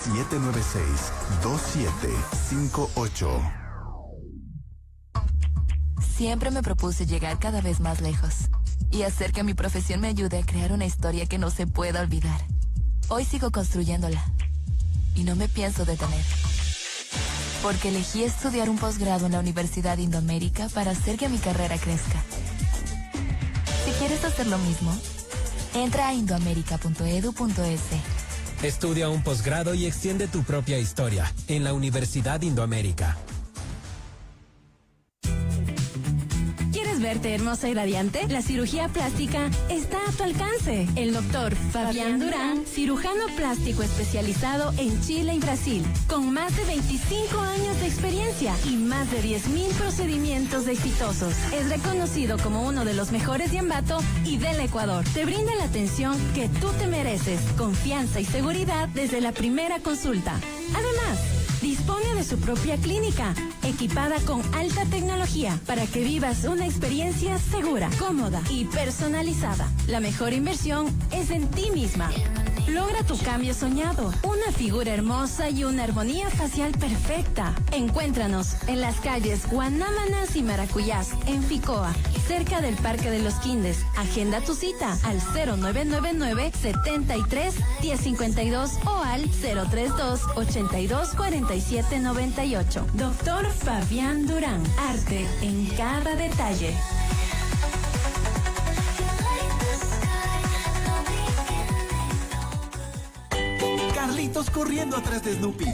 796-2758. Siempre me propuse llegar cada vez más lejos y hacer que mi profesión me ayude a crear una historia que no se pueda olvidar. Hoy sigo construyéndola y no me pienso detener, porque elegí estudiar un posgrado en la Universidad Indoamérica para hacer que mi carrera crezca. Si quieres hacer lo mismo, entra a indoamerica.edu.es. Estudia un posgrado y extiende tu propia historia en la Universidad Indoamérica. ¿Quieres verte hermosa y radiante? La cirugía plástica está a tu alcance. El doctor Fabián Durán, cirujano plástico especializado en Chile y Brasil, con más de 25 años de experiencia y más de 10.000 procedimientos exitosos. Es reconocido como uno de los mejores de Ambato y del Ecuador. Te brinda la atención que tú te mereces, confianza y seguridad desde la primera consulta. Además, dispone de su propia clínica, equipada con alta tecnología, para que vivas una experiencia segura, cómoda y personalizada. La mejor inversión es en ti misma. Logra tu cambio soñado, una figura hermosa y una armonía facial perfecta. Encuéntranos en las calles Guanámanas y Maracuyás, en Ficoa, cerca del Parque de los Quindes. Agenda tu cita al 0999-73-1052 o al 032-824798. Doctor Fabián Durán, arte en cada detalle. Carlitos corriendo atrás de Snoopy.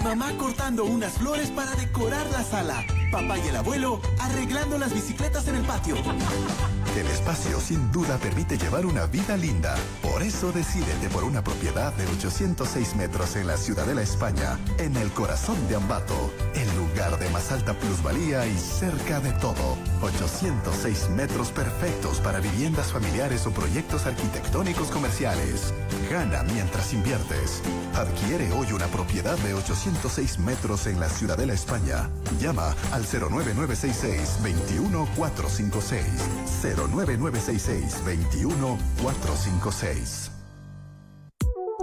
Mamá cortando unas flores para decorar la sala. Papá y el abuelo arreglando las bicicletas en el patio. El espacio sin duda permite llevar una vida linda. Por eso decídete por una propiedad de 806 metros en la Ciudadela, España, en el corazón de Ambato, el lugar de más alta plusvalía y cerca de todo. 806 metros perfectos para viviendas familiares o proyectos arquitectónicos comerciales. Gana mientras inviertes. Adquiere hoy una propiedad de 806 metros en la Ciudadela, España. Llama al 09966-21456. 09966-21456.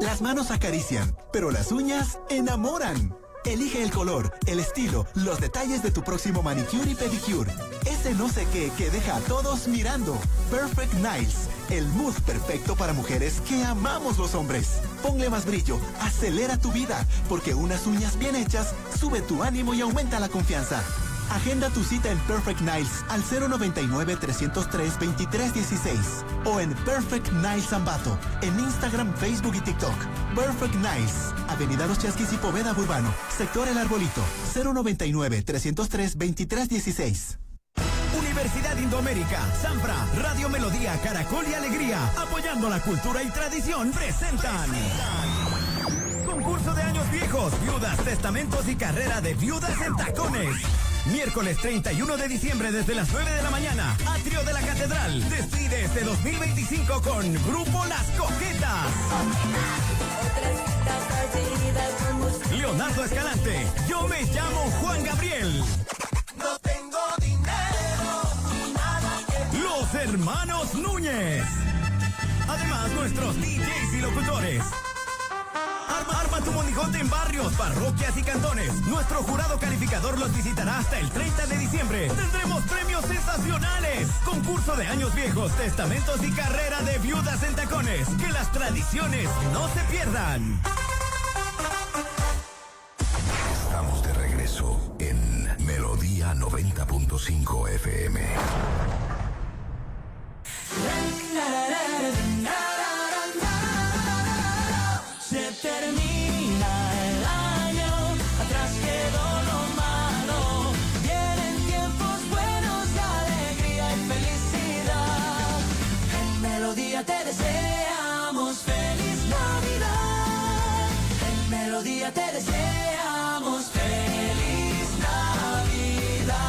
Las manos acarician, pero las uñas enamoran. Elige el color, el estilo, los detalles de tu próximo manicure y pedicure. Ese no sé qué que deja a todos mirando. Perfect Nails, el mousse perfecto para mujeres que amamos los hombres. Ponle más brillo, acelera tu vida, porque unas uñas bien hechas sube tu ánimo y aumenta la confianza. Agenda tu cita en Perfect Nails al 099-303-2316 o en Perfect Nails Ambato en Instagram, Facebook y TikTok. Perfect Nails, Avenida Los Chasquis y Poveda Urbano, sector El Arbolito, 099-303-2316. Universidad Indoamérica, Sanfra, Radio Melodía, Caracol y Alegría, apoyando la cultura y tradición, presentan concurso de años viejos, viudas, testamentos y carrera de viudas en tacones. Miércoles 31 de diciembre desde las 9 de la mañana, atrio de la Catedral. Despide este 2025 con Grupo Las Coquetas. Leonardo Escalante, yo me llamo Juan Gabriel. No tengo dinero ni nada que... Los hermanos Núñez. Además, nuestros DJs y locutores. Arma tu monigote en barrios, parroquias y cantones. Nuestro jurado calificador los visitará hasta el 30 de diciembre. Tendremos premios sensacionales. Concurso de años viejos, testamentos y carrera de viudas en tacones. Que las tradiciones no se pierdan. Estamos de regreso en Melodía 90.5 FM. Se termina el año, atrás quedó lo malo. Vienen tiempos buenos de alegría y felicidad. En Melodía te deseamos feliz Navidad. En Melodía te deseamos feliz Navidad.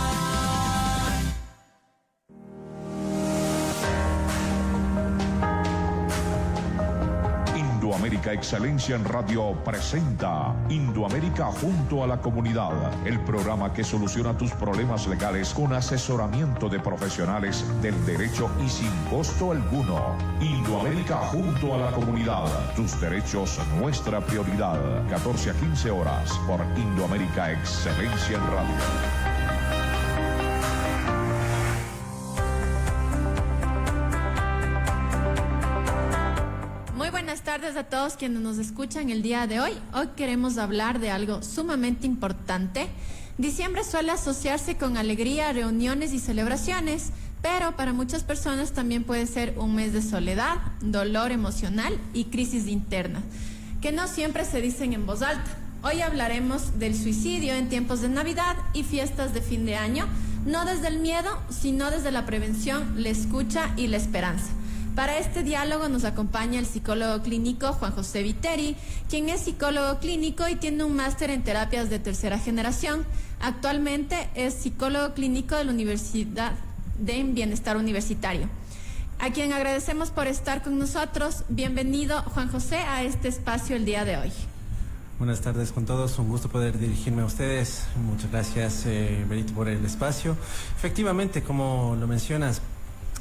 Indoamérica Indoamérica Excelencia en Radio presenta Indoamérica junto a la comunidad, el programa que soluciona tus problemas legales con asesoramiento de profesionales del derecho y sin costo alguno. Indoamérica junto a la comunidad, tus derechos nuestra prioridad. 14 a 15 horas por Indoamérica Excelencia en Radio. Buenas tardes a todos quienes nos escuchan el día de hoy. Hoy queremos hablar de algo sumamente importante. Diciembre suele asociarse con alegría, reuniones y celebraciones, pero para muchas personas también puede ser un mes de soledad, dolor emocional y crisis interna, que no siempre se dicen en voz alta. Hoy hablaremos del suicidio en tiempos de Navidad y fiestas de fin de año, no desde el miedo, sino desde la prevención, la escucha y la esperanza. Para este diálogo nos acompaña el psicólogo clínico Juan José Viteri, quien es psicólogo clínico y tiene un máster en terapias de tercera generación. Actualmente es psicólogo clínico de la Universidad de Bienestar Universitario, a quien agradecemos por estar con nosotros. Bienvenido, Juan José, a este espacio el día de hoy. Buenas tardes con todos, un gusto poder dirigirme a ustedes. Muchas gracias, Berito, por el espacio. Efectivamente, como lo mencionas,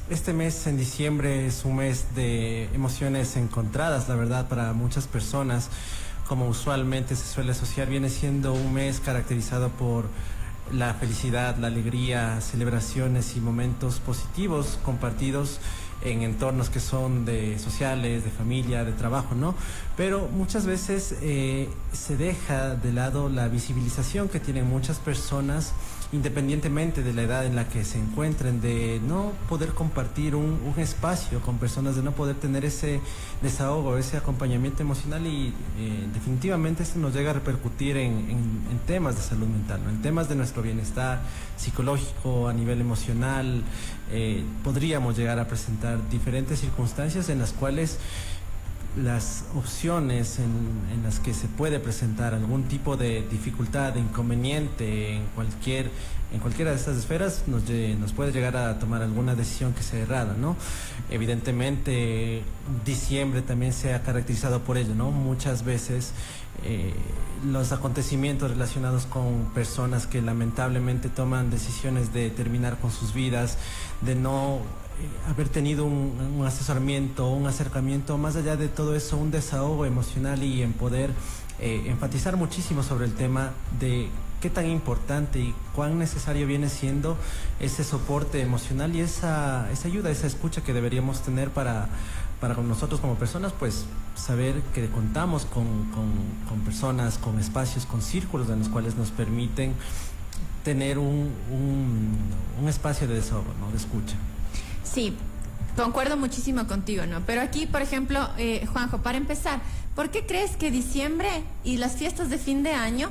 este mes en diciembre es un mes de emociones encontradas, la verdad, para muchas personas. Como usualmente se suele asociar, viene siendo un mes caracterizado por la felicidad, la alegría, celebraciones y momentos positivos compartidos en entornos que son sociales, de familia, de trabajo, ¿no? Pero muchas veces se deja de lado la visibilización que tienen muchas personas, independientemente de la edad en la que se encuentren, de no poder compartir un espacio con personas, de no poder tener ese desahogo, ese acompañamiento emocional y definitivamente esto nos llega a repercutir en temas de salud mental, ¿no? En temas de nuestro bienestar psicológico, a nivel emocional. Podríamos llegar a presentar diferentes circunstancias en las cuales las opciones en las que se puede presentar algún tipo de dificultad, de inconveniente en cualquiera de estas esferas nos puede llegar a tomar alguna decisión que sea errada, ¿no? Evidentemente, diciembre también se ha caracterizado por ello, ¿no? Muchas veces los acontecimientos relacionados con personas que lamentablemente toman decisiones de terminar con sus vidas, de no haber tenido un asesoramiento, un acercamiento, más allá de todo eso, un desahogo emocional y en poder enfatizar muchísimo sobre el tema de qué tan importante y cuán necesario viene siendo ese soporte emocional y esa ayuda, esa escucha que deberíamos tener para nosotros como personas, pues saber que contamos con personas, con espacios, con círculos en los cuales nos permiten tener un espacio de desahogo, ¿no? De escucha. Sí, concuerdo muchísimo contigo, ¿no? Pero aquí, por ejemplo, Juanjo, para empezar, ¿por qué crees que diciembre y las fiestas de fin de año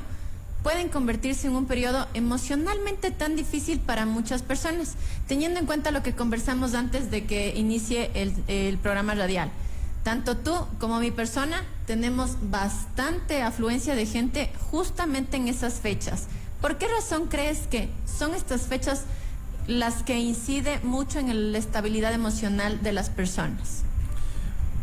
pueden convertirse en un periodo emocionalmente tan difícil para muchas personas, teniendo en cuenta lo que conversamos antes de que inicie el programa radial? Tanto tú como mi persona tenemos bastante afluencia de gente justamente en esas fechas. ¿Por qué razón crees que son estas fechas las que inciden mucho en la estabilidad emocional de las personas?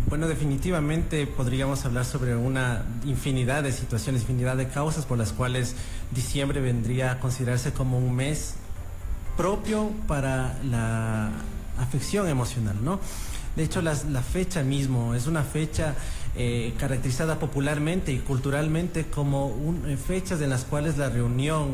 Bueno, definitivamente podríamos hablar sobre una infinidad de situaciones, infinidad de causas por las cuales diciembre vendría a considerarse como un mes propio para la afección emocional, ¿no? De hecho, la fecha mismo es una fecha caracterizada popularmente y culturalmente como fechas en las cuales la reunión,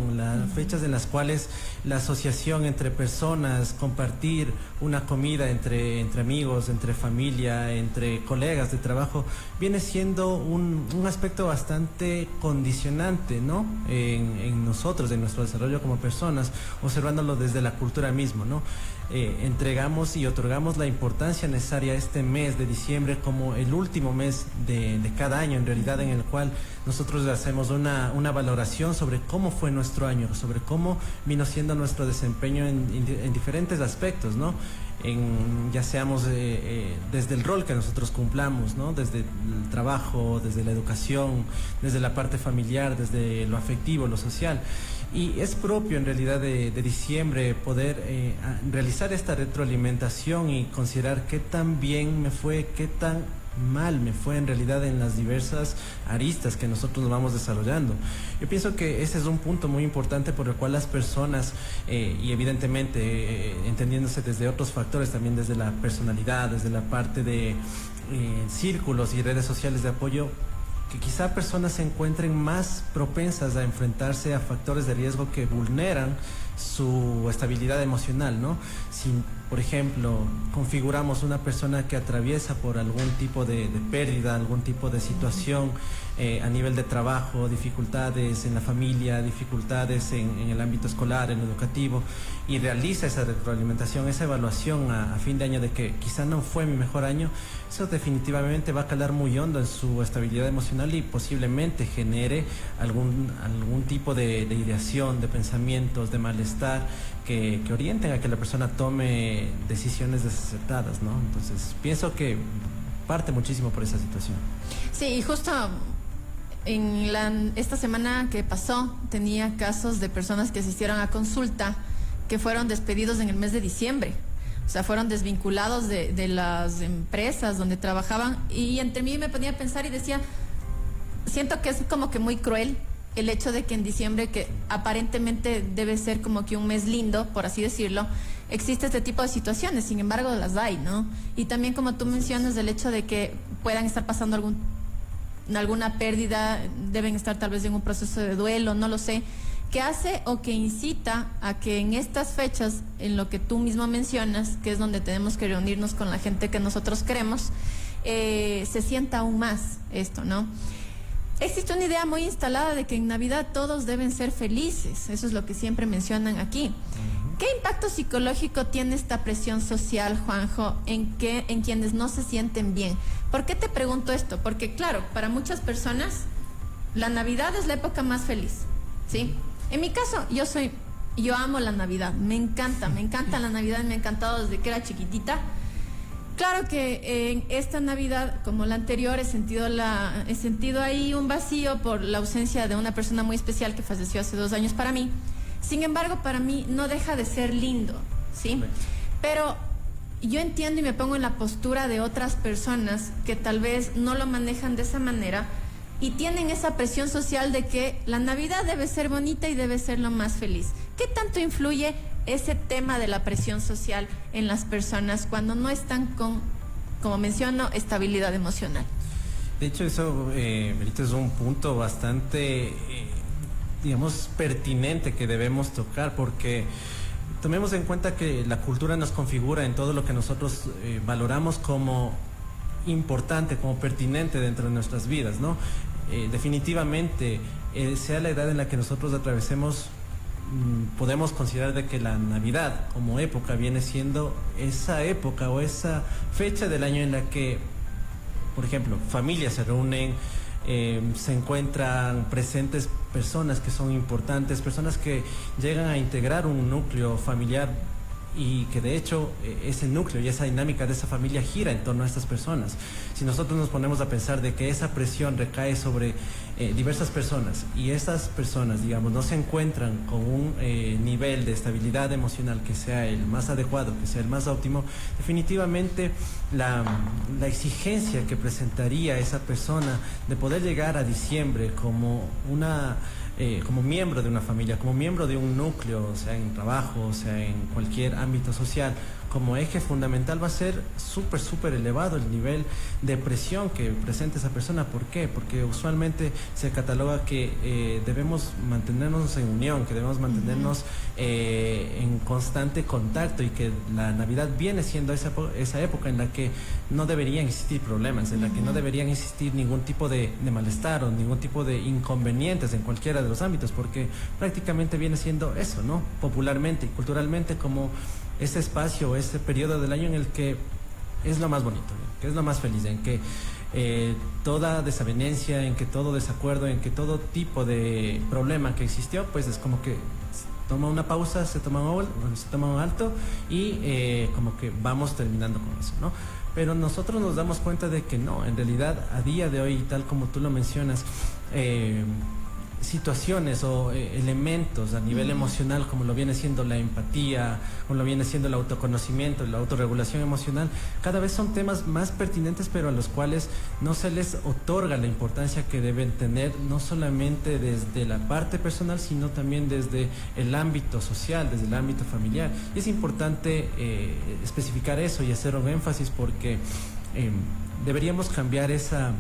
fechas en las cuales la asociación entre personas, compartir una comida entre amigos, entre familia, entre colegas de trabajo, viene siendo un aspecto bastante condicionante, ¿no? En nosotros, en nuestro desarrollo como personas, observándolo desde la cultura misma, ¿no? Entregamos y otorgamos la importancia necesaria a este mes de diciembre como el último mes de cada año, en realidad, en el cual nosotros hacemos una valoración sobre cómo fue nuestro año, sobre cómo vino siendo nuestro desempeño en diferentes aspectos, ¿no? Ya seamos desde el rol que nosotros cumplamos, ¿no? Desde el trabajo, desde la educación, desde la parte familiar, desde lo afectivo, lo social. Y es propio en realidad de diciembre poder realizar esta retroalimentación y considerar qué tan bien me fue, qué tan mal me fue en realidad en las diversas aristas que nosotros nos vamos desarrollando. Yo pienso que ese es un punto muy importante por el cual las personas, y evidentemente entendiéndose desde otros factores, también desde la personalidad, desde la parte de círculos y redes sociales de apoyo, que quizá personas se encuentren más propensas a enfrentarse a factores de riesgo que vulneran su estabilidad emocional, ¿no? Si, por ejemplo, configuramos una persona que atraviesa por algún tipo de pérdida, algún tipo de situación a nivel de trabajo, dificultades en la familia, dificultades en el ámbito escolar, en lo educativo, y realiza esa retroalimentación, esa evaluación a fin de año de que quizá no fue mi mejor año, eso definitivamente va a calar muy hondo en su estabilidad emocional y posiblemente genere algún tipo de ideación, de pensamientos, de malestar que orienten a que la persona tome decisiones desacertadas, ¿no? Entonces, pienso que parte muchísimo por esa situación. Sí, y justo esta semana que pasó tenía casos de personas que asistieron a consulta que fueron despedidos en el mes de diciembre. O sea, fueron desvinculados de las empresas donde trabajaban, y entre mí me ponía a pensar y decía, siento que es como que muy cruel el hecho de que en diciembre, que aparentemente debe ser como que un mes lindo, por así decirlo, existe este tipo de situaciones, sin embargo las hay, ¿no? Y también, como tú mencionas, el hecho de que puedan estar pasando alguna pérdida, deben estar tal vez en un proceso de duelo, no lo sé, que hace o que incita a que en estas fechas, en lo que tú mismo mencionas, que es donde tenemos que reunirnos con la gente que nosotros queremos, se sienta aún más esto, ¿no? Existe una idea muy instalada de que en Navidad todos deben ser felices, eso es lo que siempre mencionan aquí. ¿Qué impacto psicológico tiene esta presión social, Juanjo, en quienes no se sienten bien? ¿Por qué te pregunto esto? Porque claro, para muchas personas la Navidad es la época más feliz, ¿sí? En mi caso, yo amo la Navidad, me encanta la Navidad, me ha encantado desde que era chiquitita. Claro que en esta Navidad, como la anterior, he sentido ahí un vacío por la ausencia de una persona muy especial que falleció hace 2 años para mí. Sin embargo, para mí no deja de ser lindo, ¿sí? Pero yo entiendo y me pongo en la postura de otras personas que tal vez no lo manejan de esa manera y tienen esa presión social de que la Navidad debe ser bonita y debe ser lo más feliz. ¿Qué tanto influye ese tema de la presión social en las personas cuando no están con, como menciono, estabilidad emocional? De hecho, eso, Berito, es un punto bastante, digamos, pertinente que debemos tocar, porque tomemos en cuenta que la cultura nos configura en todo lo que nosotros valoramos como importante, como pertinente dentro de nuestras vidas, ¿no? Definitivamente, sea la edad en la que nosotros atravesemos, podemos considerar de que la Navidad como época viene siendo esa época o esa fecha del año en la que, por ejemplo, familias se reúnen, se encuentran presentes personas que son importantes, personas que llegan a integrar un núcleo familiar y que de hecho ese núcleo y esa dinámica de esa familia gira en torno a estas personas. Si nosotros nos ponemos a pensar de que esa presión recae sobre diversas personas y estas personas, digamos, no se encuentran con un nivel de estabilidad emocional que sea el más adecuado, que sea el más óptimo, definitivamente la exigencia que presentaría esa persona de poder llegar a diciembre como como miembro de una familia, como miembro de un núcleo, o sea en trabajo, o sea en cualquier ámbito social, como eje fundamental, va a ser súper elevado el nivel de presión que presenta esa persona. ¿Por qué? Porque usualmente se cataloga que debemos mantenernos en unión, que debemos mantenernos en constante contacto y que la Navidad viene siendo esa época en la que no deberían existir problemas, en la que no deberían existir ningún tipo de malestar o ningún tipo de inconvenientes en cualquiera de los ámbitos, porque prácticamente viene siendo eso, ¿no? Popularmente y culturalmente como ese espacio, ese periodo del año en el que es lo más bonito, que es lo más feliz, en que toda desavenencia, en que todo desacuerdo, en que todo tipo de problema que existió, pues es como que se toma una pausa, se toma un alto y como que vamos terminando con eso, ¿no? Pero nosotros nos damos cuenta de que no, en realidad a día de hoy, tal como tú lo mencionas, situaciones o elementos a nivel emocional, como lo viene siendo la empatía, como lo viene siendo el autoconocimiento, la autorregulación emocional, cada vez son temas más pertinentes, pero a los cuales no se les otorga la importancia que deben tener, no solamente desde la parte personal, sino también desde el ámbito social, desde el ámbito familiar. Y es importante especificar eso y hacer un énfasis porque deberíamos cambiar esa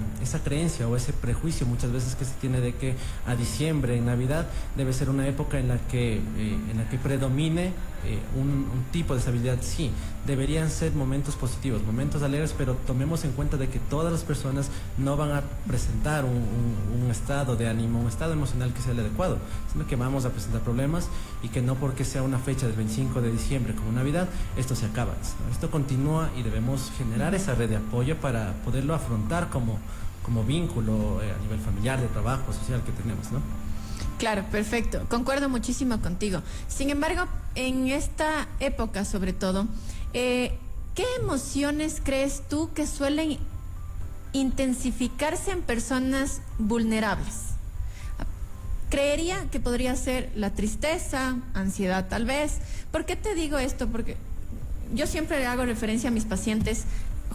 creencia o ese prejuicio muchas veces que se tiene de que a diciembre, en Navidad, debe ser una época en la que predomine un tipo de estabilidad. Sí, deberían ser momentos positivos, momentos alegres, pero tomemos en cuenta de que todas las personas no van a presentar un estado de ánimo, un estado emocional que sea el adecuado, sino que vamos a presentar problemas y que no porque sea una fecha del 25 de diciembre como Navidad, esto se acaba. Esto continúa y debemos generar esa red de apoyo para poderlo afrontar como vínculo a nivel familiar, de trabajo, social que tenemos, ¿no? Claro, perfecto. Concuerdo muchísimo contigo. Sin embargo, en esta época sobre todo, ¿qué emociones crees tú que suelen intensificarse en personas vulnerables? Creería que podría ser la tristeza, ansiedad tal vez. ¿Por qué te digo esto? Porque yo siempre le hago referencia a mis pacientes.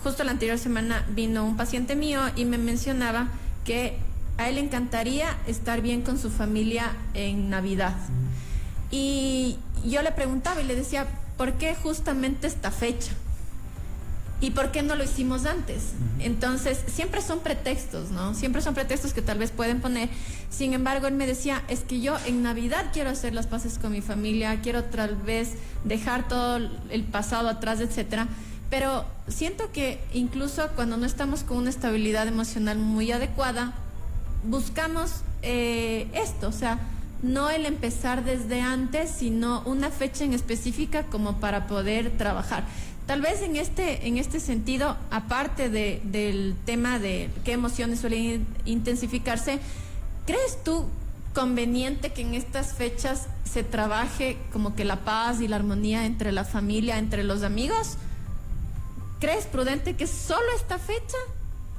Justo la anterior semana vino un paciente mío y me mencionaba que a él le encantaría estar bien con su familia en Navidad. Y yo le preguntaba y le decía, ¿por qué justamente esta fecha? ¿Y por qué no lo hicimos antes? Entonces, siempre son pretextos, ¿no? Siempre son pretextos que tal vez pueden poner. Sin embargo, él me decía, es que yo en Navidad quiero hacer las paces con mi familia, quiero tal vez dejar todo el pasado atrás, etcétera. Pero siento que incluso cuando no estamos con una estabilidad emocional muy adecuada, buscamos esto, o sea, no el empezar desde antes, sino una fecha en específica como para poder trabajar. Tal vez en este sentido, aparte del tema de qué emociones suelen intensificarse, ¿crees tú conveniente que en estas fechas se trabaje como que la paz y la armonía entre la familia, entre los amigos? ¿Crees prudente que solo esta fecha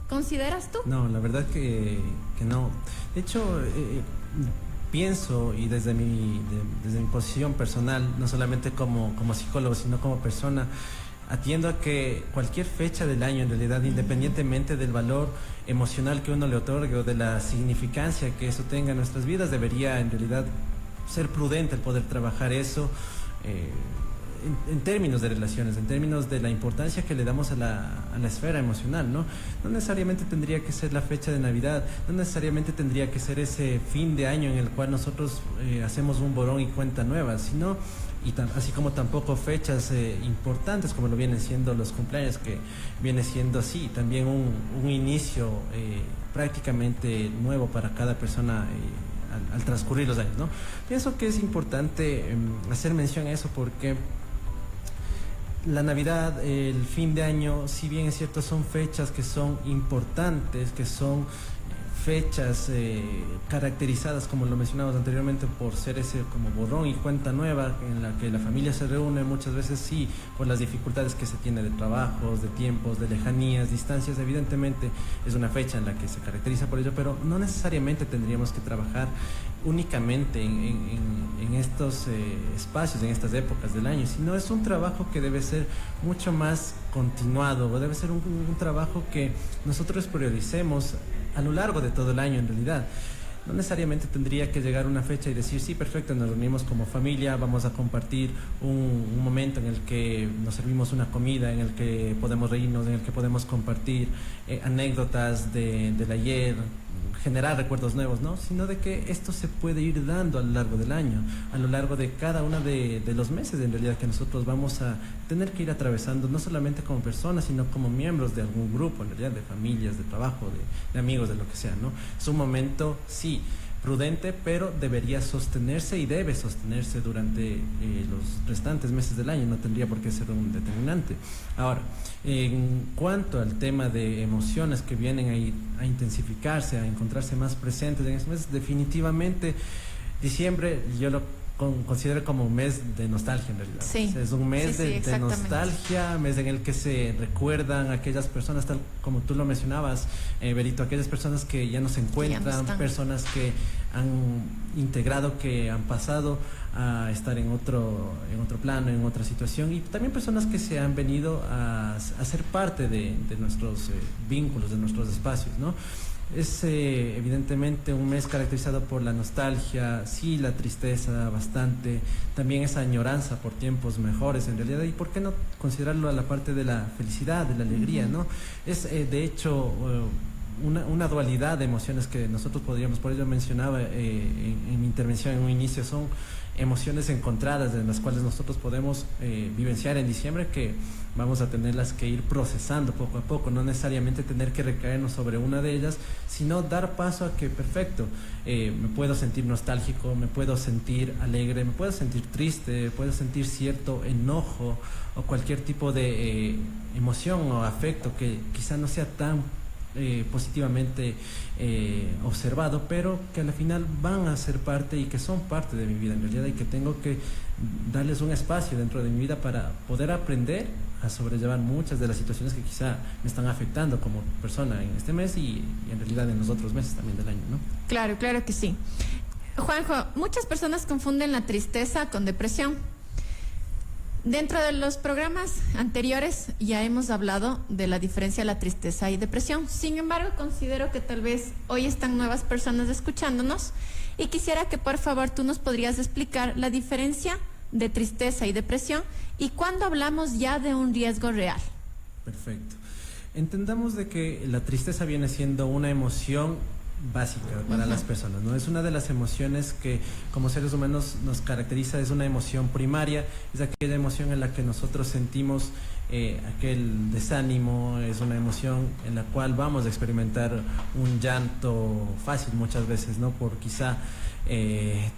consideras tú? No, la verdad que no. De hecho, pienso, y desde mi posición personal, no solamente como psicólogo, sino como persona, atiendo a que cualquier fecha del año, en realidad, independientemente del valor emocional que uno le otorgue o de la significancia que eso tenga en nuestras vidas, debería en realidad ser prudente el poder trabajar eso en términos de relaciones, en términos de la importancia que le damos a la esfera emocional, ¿no? No necesariamente tendría que ser la fecha de Navidad, no necesariamente tendría que ser ese fin de año en el cual nosotros hacemos un borrón y cuenta nueva, sino, así como tampoco fechas importantes como lo vienen siendo los cumpleaños, que viene siendo así, también un inicio prácticamente nuevo para cada persona al transcurrir los años, ¿no? Pienso que es importante hacer mención a eso porque la Navidad, el fin de año, si bien es cierto, son fechas que son importantes, que son fechas caracterizadas, como lo mencionamos anteriormente, por ser ese como borrón y cuenta nueva en la que la familia se reúne, muchas veces sí, por las dificultades que se tiene de trabajos, de tiempos, de lejanías, distancias. Evidentemente es una fecha en la que se caracteriza por ello, pero no necesariamente tendríamos que trabajar únicamente en estos espacios, en estas épocas del año, sino es un trabajo que debe ser mucho más continuado, o debe ser un trabajo que nosotros prioricemos a lo largo de todo el año. En realidad no necesariamente tendría que llegar una fecha y decir, sí, perfecto, nos reunimos como familia, vamos a compartir un momento en el que nos servimos una comida, en el que podemos reírnos, en el que podemos compartir anécdotas del ayer, generar recuerdos nuevos, ¿no? Sino de que esto se puede ir dando a lo largo del año, a lo largo de cada uno de los meses, en realidad, que nosotros vamos a tener que ir atravesando, no solamente como personas, sino como miembros de algún grupo, en realidad, de familias, de trabajo, de amigos, de lo que sea, ¿no? Es un momento, sí, prudente, pero debería sostenerse y debe sostenerse durante los restantes meses del año, no tendría por qué ser un determinante. Ahora, en cuanto al tema de emociones que vienen a intensificarse, a encontrarse más presentes en estos meses, definitivamente diciembre yo lo considero como un mes de nostalgia en realidad. Sí. O sea, es un mes Sí, sí, de nostalgia, mes en el que se recuerdan aquellas personas, tal como tú lo mencionabas, Berito, aquellas personas que ya no se encuentran, personas que han integrado, que han pasado a estar en otro plano, en otra situación, y también personas que se han venido a ser parte de nuestros vínculos, de nuestros espacios, ¿no? Es evidentemente un mes caracterizado por la nostalgia, sí, la tristeza bastante, también esa añoranza por tiempos mejores en realidad, y por qué no considerarlo a la parte de la felicidad, de la alegría, ¿no? Es de hecho una dualidad de emociones que nosotros podríamos, por ello mencionaba en mi intervención en un inicio, son emociones encontradas en las cuales nosotros podemos vivenciar en diciembre, que vamos a tenerlas que ir procesando poco a poco, no necesariamente tener que recaernos sobre una de ellas, sino dar paso a que, perfecto, me puedo sentir nostálgico, me puedo sentir alegre, me puedo sentir triste, puedo sentir cierto enojo o cualquier tipo de emoción o afecto que quizá no sea tan positivamente observado, pero que al final van a ser parte y que son parte de mi vida en realidad, y que tengo que darles un espacio dentro de mi vida para poder aprender a sobrellevar muchas de las situaciones que quizá me están afectando como persona en este mes y en realidad en los otros meses también del año, ¿no? Claro, claro que sí. Juanjo, muchas personas confunden la tristeza con depresión. Dentro de los programas anteriores ya hemos hablado de la diferencia de la tristeza y depresión. Sin embargo, considero que tal vez hoy están nuevas personas escuchándonos y quisiera que por favor tú nos podrías explicar la diferencia de tristeza y depresión y cuándo hablamos ya de un riesgo real. Perfecto. Entendamos de que la tristeza viene siendo una emoción básica para las personas, ¿no? Es una de las emociones que como seres humanos nos caracteriza, es una emoción primaria, es aquella emoción en la que nosotros sentimos aquel desánimo, es una emoción en la cual vamos a experimentar un llanto fácil muchas veces, ¿no? Por quizá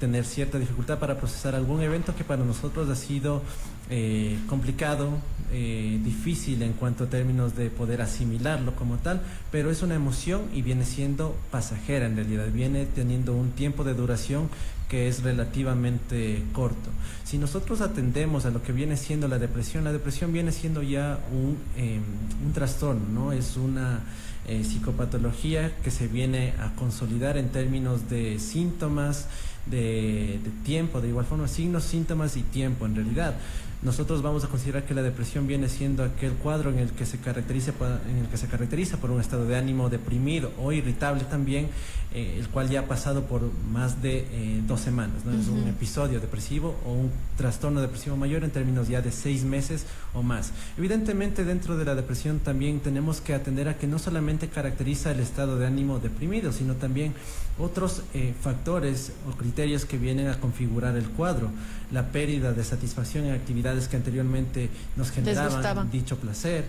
tener cierta dificultad para procesar algún evento que para nosotros ha sido complicado, difícil en cuanto a términos de poder asimilarlo como tal, pero es una emoción y viene siendo pasajera en realidad, viene teniendo un tiempo de duración que es relativamente corto. Si nosotros atendemos a lo que viene siendo la depresión viene siendo ya un trastorno, ¿no? Es una psicopatología que se viene a consolidar en términos de síntomas, de tiempo, de igual forma, signos, síntomas y tiempo en realidad. Nosotros vamos a considerar que la depresión viene siendo aquel cuadro en el que se caracteriza por un estado de ánimo deprimido o irritable también, el cual ya ha pasado por más de 2 semanas, ¿no? Es un episodio depresivo o un trastorno depresivo mayor en términos ya de 6 meses o más. Evidentemente dentro de la depresión también tenemos que atender a que no solamente caracteriza el estado de ánimo deprimido, sino también otros factores o criterios que vienen a configurar el cuadro, la pérdida de satisfacción en actividades que anteriormente nos generaban dicho placer,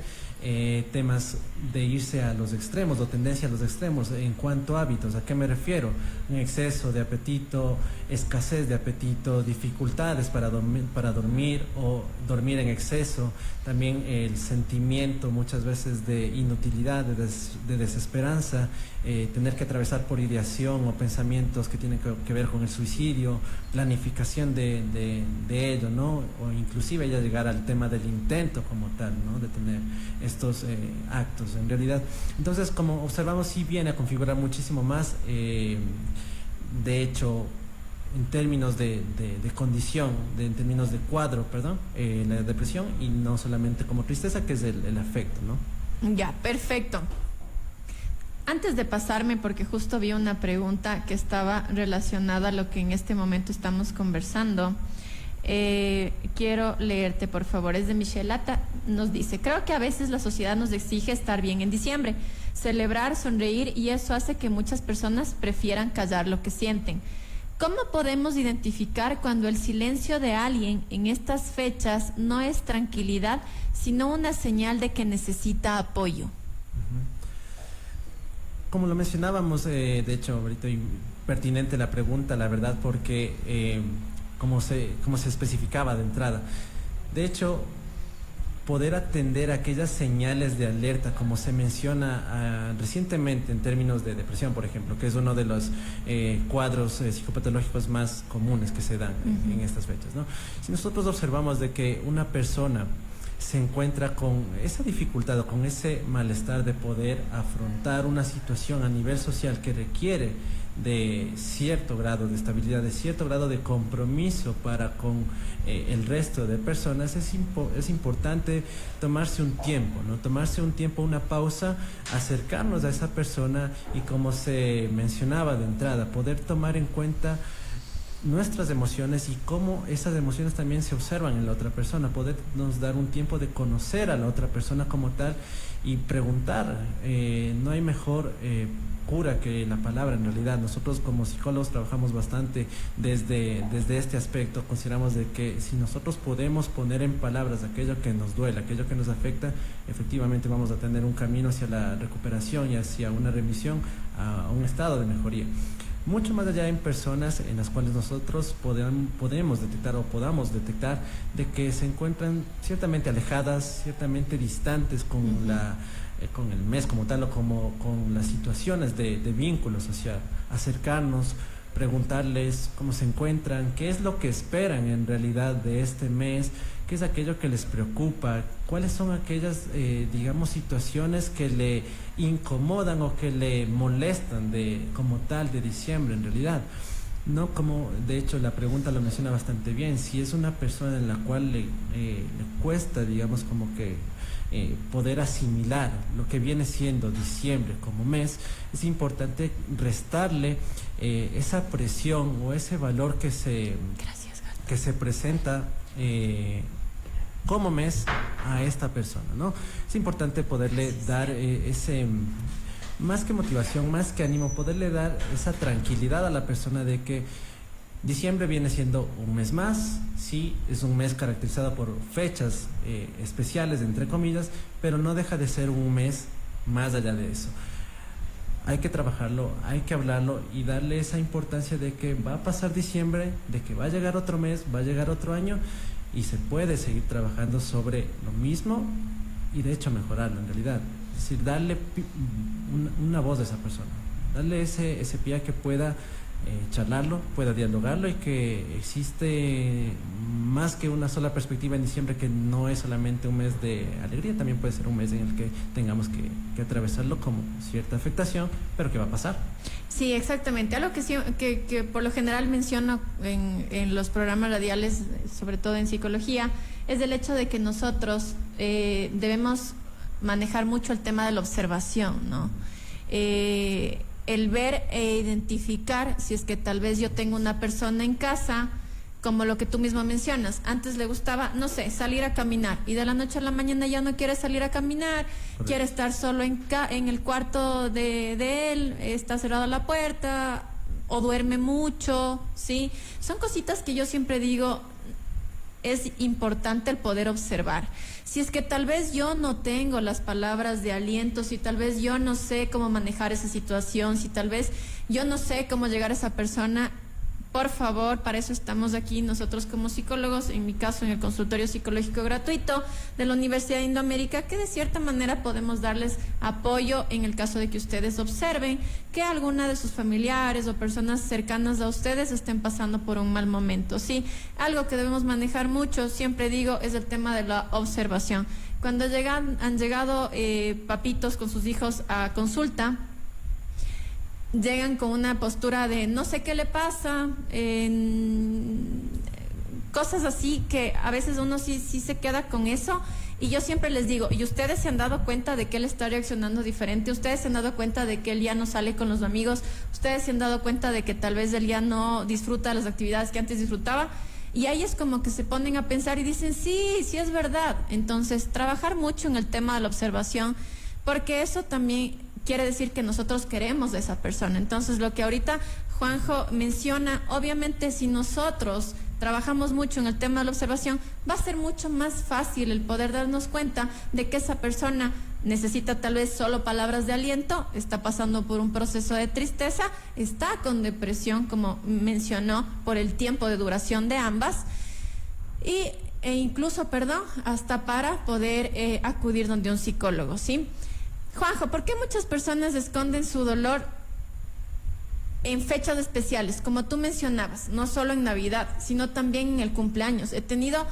temas de irse a los extremos o tendencia a los extremos en cuanto a hábitos. ¿A qué me refiero? Un exceso de apetito, escasez de apetito, dificultades para dormir o dormir en exceso, también el sentimiento muchas veces de inutilidad, de desesperanza, tener que atravesar por ideación o pensamientos que tienen que ver con el suicidio, planificación de ello, ¿no? O inclusive ya llegar al tema del intento como tal, ¿no? De tener estos actos en realidad. Entonces, como observamos, sí viene a configurar muchísimo más, de hecho, en términos de condición, en términos de cuadro, la depresión, y no solamente como tristeza, que es el afecto, ¿no? Ya, perfecto. Antes de pasarme, porque justo vi una pregunta que estaba relacionada a lo que en este momento estamos conversando, quiero leerte, por favor. Es de Michelata. Nos dice: creo que a veces la sociedad nos exige estar bien en diciembre, celebrar, sonreír, y eso hace que muchas personas prefieran callar lo que sienten. ¿Cómo podemos identificar cuando el silencio de alguien en estas fechas no es tranquilidad, sino una señal de que necesita apoyo? Como lo mencionábamos, de hecho, ahorita pertinente la pregunta, la verdad, porque como se especificaba de entrada. De hecho, poder atender aquellas señales de alerta, como se menciona recientemente en términos de depresión, por ejemplo, que es uno de los cuadros psicopatológicos más comunes que se dan en estas fechas, ¿no? Si nosotros observamos de que una persona se encuentra con esa dificultad o con ese malestar de poder afrontar una situación a nivel social que requiere de cierto grado de estabilidad, de cierto grado de compromiso para con el resto de personas, es importante tomarse un tiempo, ¿no? Tomarse un tiempo, una pausa, acercarnos a esa persona y, como se mencionaba de entrada, poder tomar en cuenta nuestras emociones y cómo esas emociones también se observan en la otra persona, podernos dar un tiempo de conocer a la otra persona como tal y preguntar. No hay mejor cura que la palabra. En realidad nosotros como psicólogos trabajamos bastante desde este aspecto. Consideramos de que si nosotros podemos poner en palabras aquello que nos duele, aquello que nos afecta, efectivamente vamos a tener un camino hacia la recuperación y hacia una remisión, a un estado de mejoría. Mucho más allá en personas en las cuales nosotros podemos detectar o podamos detectar de que se encuentran ciertamente alejadas, ciertamente distantes con con el mes como tal, o con las situaciones de vínculo social. Acercarnos, preguntarles cómo se encuentran, qué es lo que esperan en realidad de este mes, qué es aquello que les preocupa, cuáles son aquellas, situaciones que le incomodan o que le molestan como tal de diciembre en realidad. No, como de hecho la pregunta lo menciona bastante bien, si es una persona en la cual le cuesta, como que poder asimilar lo que viene siendo diciembre como mes, es importante restarle esa presión o ese valor que se presenta como mes a esta persona, ¿no? Es importante poderle dar ese, más que motivación, más que ánimo, poderle dar esa tranquilidad a la persona de que diciembre viene siendo un mes más. Sí, es un mes caracterizado por fechas especiales, entre comillas, pero no deja de ser un mes más allá de eso. Hay que trabajarlo, hay que hablarlo y darle esa importancia de que va a pasar diciembre, de que va a llegar otro mes, va a llegar otro año y se puede seguir trabajando sobre lo mismo y de hecho mejorarlo en realidad. Es decir, darle una voz a esa persona, darle ese pie a que pueda charlarlo, pueda dialogarlo y que existe más que una sola perspectiva en diciembre, que no es solamente un mes de alegría, también puede ser un mes en el que tengamos que atravesarlo como cierta afectación, pero que va a pasar. Sí, exactamente. Algo que por lo general menciono en los programas radiales, sobre todo en psicología, es el hecho de que nosotros debemos manejar mucho el tema de la observación, ¿no? El ver e identificar si es que tal vez yo tengo una persona en casa, como lo que tú mismo mencionas, antes le gustaba, no sé, salir a caminar y de la noche a la mañana ya no quiere salir a caminar, correcto, quiere estar solo en el cuarto de él, está cerrada la puerta o duerme mucho, ¿sí? Son cositas que yo siempre digo, es importante el poder observar. Si es que tal vez yo no tengo las palabras de aliento, si tal vez yo no sé cómo manejar esa situación, si tal vez yo no sé cómo llegar a esa persona, por favor, para eso estamos aquí nosotros como psicólogos, en mi caso en el consultorio psicológico gratuito de la Universidad de Indoamérica, que de cierta manera podemos darles apoyo en el caso de que ustedes observen que alguna de sus familiares o personas cercanas a ustedes estén pasando por un mal momento. Sí, algo que debemos manejar mucho, siempre digo, es el tema de la observación. Cuando han llegado papitos con sus hijos a consulta, llegan con una postura de no sé qué le pasa, cosas así que a veces uno sí se queda con eso. Y yo siempre les digo, ¿y ustedes se han dado cuenta de que él está reaccionando diferente? ¿Ustedes se han dado cuenta de que él ya no sale con los amigos? ¿Ustedes se han dado cuenta de que tal vez él ya no disfruta las actividades que antes disfrutaba? Y ahí es como que se ponen a pensar y dicen, sí es verdad. Entonces, trabajar mucho en el tema de la observación, porque eso también quiere decir que nosotros queremos de esa persona. Entonces, lo que ahorita Juanjo menciona, obviamente si nosotros trabajamos mucho en el tema de la observación, va a ser mucho más fácil el poder darnos cuenta de que esa persona necesita tal vez solo palabras de aliento, está pasando por un proceso de tristeza, está con depresión, como mencionó, por el tiempo de duración de ambas. Y e incluso, perdón, hasta para poder acudir donde un psicólogo, ¿sí? Juanjo, ¿por qué muchas personas esconden su dolor en fechas especiales, como tú mencionabas, no solo en Navidad, sino también en el cumpleaños? He tenido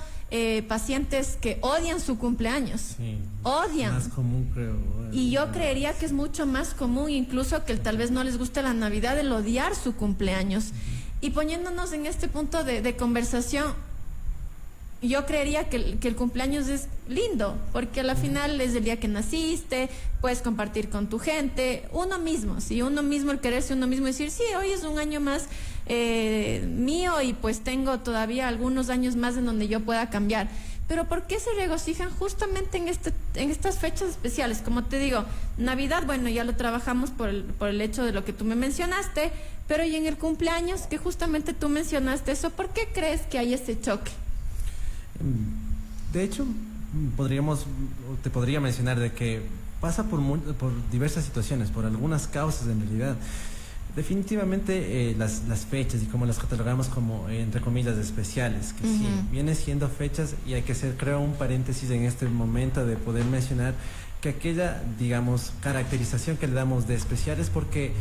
pacientes que odian su cumpleaños, Sí, odian. más común, creo. Y yo creería que es mucho más común, incluso que tal vez no les guste la Navidad, el odiar su cumpleaños. Y poniéndonos en este punto de conversación, yo creería que el cumpleaños es lindo, porque a la final es el día que naciste, puedes compartir con tu gente, uno mismo, ¿sí? Uno mismo, el quererse uno mismo, decir, sí, hoy es un año más mío y pues tengo todavía algunos años más en donde yo pueda cambiar. Pero ¿por qué se regocijan justamente en estas fechas especiales? Como te digo, Navidad, bueno, ya lo trabajamos por el hecho de lo que tú me mencionaste, pero y en el cumpleaños, que justamente tú mencionaste eso, ¿por qué crees que hay ese choque? De hecho, te podría mencionar de que pasa por diversas situaciones, por algunas causas en realidad. Definitivamente las fechas y como las catalogamos como entre comillas especiales, que sí, vienen siendo fechas, y hay que hacer, creo, un paréntesis en este momento de poder mencionar que aquella, digamos, caracterización que le damos de especiales, porque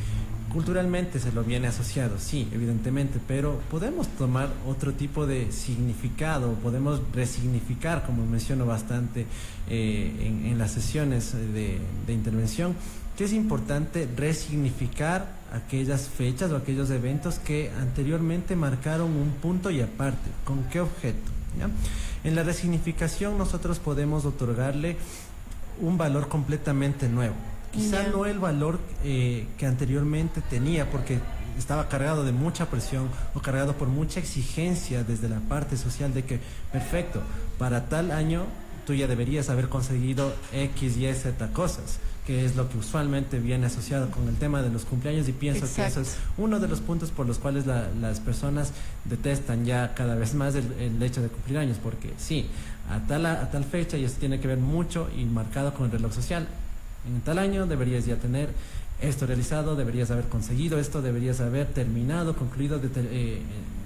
culturalmente se lo viene asociado, sí, evidentemente, pero podemos tomar otro tipo de significado, podemos resignificar, como menciono bastante en las sesiones de intervención, que es importante resignificar aquellas fechas o aquellos eventos que anteriormente marcaron un punto y aparte. ¿Con qué objeto? ¿Ya? En la resignificación nosotros podemos otorgarle un valor completamente nuevo. Quizá no el valor que anteriormente tenía, porque estaba cargado de mucha presión o cargado por mucha exigencia desde la parte social de que, perfecto, para tal año tú ya deberías haber conseguido X, Y, Z cosas, que es lo que usualmente viene asociado con el tema de los cumpleaños, y pienso que eso es uno de los puntos por los cuales las personas detestan ya cada vez más el hecho de cumplir años, porque sí, a tal fecha, y eso tiene que ver mucho y marcado con el reloj social. En tal año deberías ya tener esto realizado, deberías haber conseguido esto, deberías haber terminado, concluido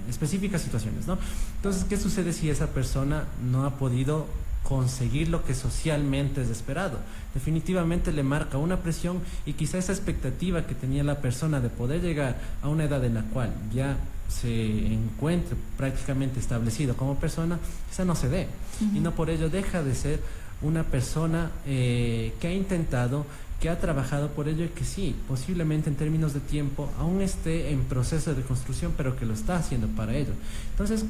específicas situaciones, ¿no? Entonces, ¿qué sucede si esa persona no ha podido conseguir lo que socialmente es esperado? Definitivamente le marca una presión, y quizá esa expectativa que tenía la persona de poder llegar a una edad en la cual ya se encuentre prácticamente establecido como persona, quizá no se dé, y no por ello deja de ser una persona que ha intentado, que ha trabajado por ello, y que sí, posiblemente en términos de tiempo aún esté en proceso de construcción, pero que lo está haciendo para ello. Entonces,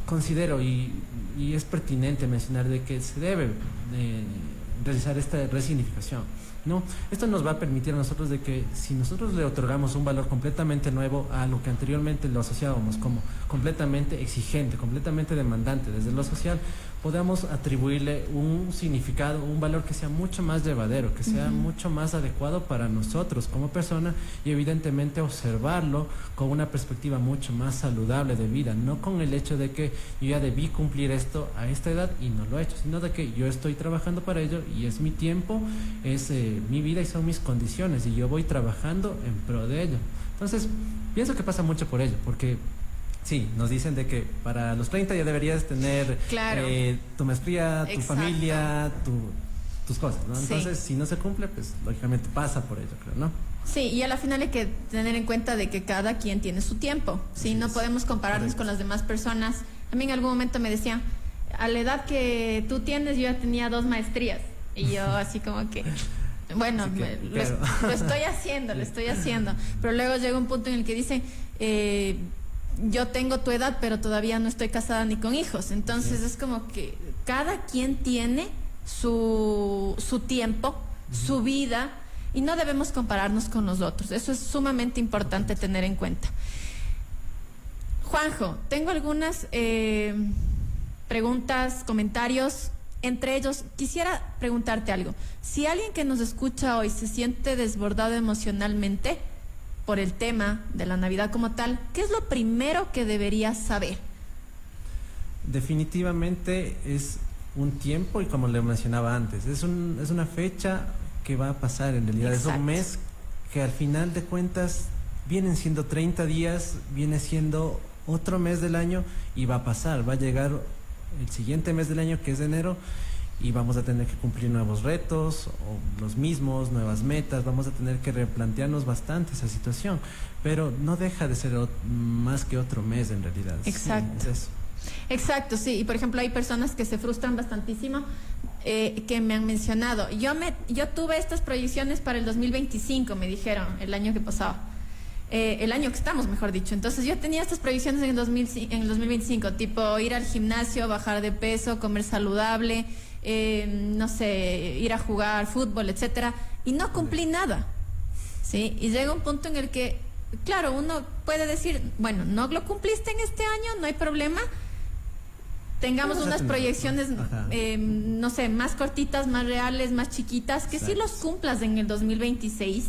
considero y es pertinente mencionar de que se debe realizar esta resignificación, ¿no? Esto nos va a permitir a nosotros de que si nosotros le otorgamos un valor completamente nuevo a lo que anteriormente lo asociábamos como completamente exigente, completamente demandante desde lo social, podamos atribuirle un significado, un valor que sea mucho más llevadero, que sea mucho más adecuado para nosotros como persona, y evidentemente observarlo con una perspectiva mucho más saludable de vida, no con el hecho de que yo ya debí cumplir esto a esta edad y no lo he hecho, sino de que yo estoy trabajando para ello y es mi tiempo, es mi vida y son mis condiciones, y yo voy trabajando en pro de ello. Entonces, pienso que pasa mucho por ello, porque sí, nos dicen de que para los 30 ya deberías tener tu maestría, tu familia, tus cosas, ¿no? Entonces, si no se cumple, pues lógicamente pasa por ello, creo, ¿no? Sí, y a la final hay que tener en cuenta de que cada quien tiene su tiempo, ¿sí? No podemos compararnos con las demás personas. A mí en algún momento me decían, a la edad que tú tienes, yo ya tenía 2 maestrías. Y yo así como que... Bueno, lo estoy haciendo. Pero luego llega un punto en el que dicen... yo tengo tu edad, pero todavía no estoy casada ni con hijos. Entonces es como que cada quien tiene su tiempo, su vida, y no debemos compararnos con los otros. Eso es sumamente importante tener en cuenta. Juanjo, tengo algunas preguntas, comentarios. Entre ellos, quisiera preguntarte algo. Si alguien que nos escucha hoy se siente desbordado emocionalmente por el tema de la Navidad como tal, ¿qué es lo primero que debería saber? Definitivamente es un tiempo, y como le mencionaba antes, es una fecha que va a pasar en realidad. Exacto. Es un mes que al final de cuentas vienen siendo 30 días, viene siendo otro mes del año y va a pasar, va a llegar el siguiente mes del año, que es enero, y vamos a tener que cumplir nuevos retos, o los mismos, nuevas metas, vamos a tener que replantearnos bastante esa situación, pero no deja de ser más que otro mes en realidad. Exacto. Sí, es eso. Exacto, sí. Y por ejemplo, hay personas que se frustran bastantísimo, que me han mencionado. Yo tuve estas proyecciones para el 2025, me dijeron, el año que pasaba. El año que estamos, mejor dicho. Entonces yo tenía estas proyecciones en el 2025, tipo ir al gimnasio, bajar de peso, comer saludable, no sé, ir a jugar fútbol, etcétera, y no cumplí nada, ¿sí? Y llega un punto en el que, claro, uno puede decir, bueno, no lo cumpliste en este año, no hay problema, tengamos unas proyecciones, no sé, más cortitas, más reales, más chiquitas, que sí los cumplas en el 2026